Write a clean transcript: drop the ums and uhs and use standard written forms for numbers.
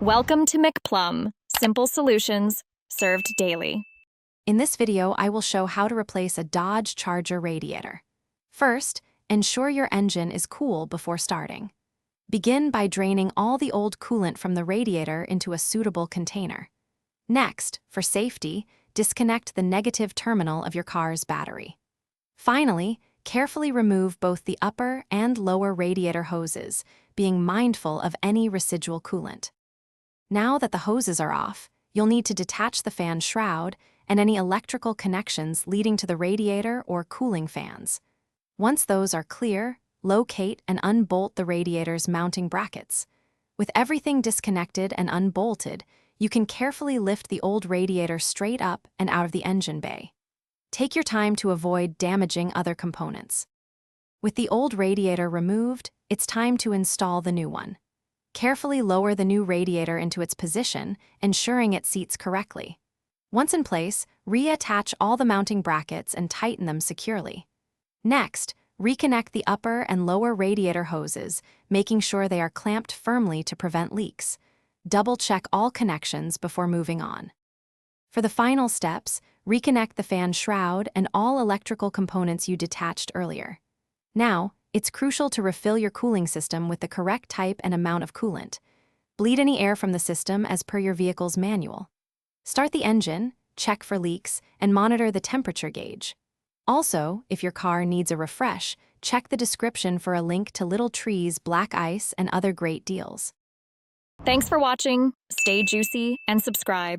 Welcome to McPlum, simple solutions served daily. In this video, I will show how to replace a Dodge Charger radiator. First, ensure your engine is cool before starting. Begin by draining all the old coolant from the radiator into a suitable container. Next, for safety, disconnect the negative terminal of your car's battery. Finally, carefully remove both the upper and lower radiator hoses, being mindful of any residual coolant. Now that the hoses are off, you'll need to detach the fan shroud and any electrical connections leading to the radiator or cooling fans. Once those are clear, locate and unbolt the radiator's mounting brackets. With everything disconnected and unbolted, you can carefully lift the old radiator straight up and out of the engine bay. Take your time to avoid damaging other components. With the old radiator removed, it's time to install the new one. Carefully lower the new radiator into its position, ensuring it seats correctly. Once in place, reattach all the mounting brackets and tighten them securely. Next, reconnect the upper and lower radiator hoses, making sure they are clamped firmly to prevent leaks. Double-check all connections before moving on. For the final steps, reconnect the fan shroud and all electrical components you detached earlier. Now, it's crucial to refill your cooling system with the correct type and amount of coolant. Bleed any air from the system as per your vehicle's manual. Start the engine, check for leaks, and monitor the temperature gauge. Also, if your car needs a refresh, check the description for a link to Little Tree's black ice and other great deals. Thanks for watching. Stay juicy and subscribe.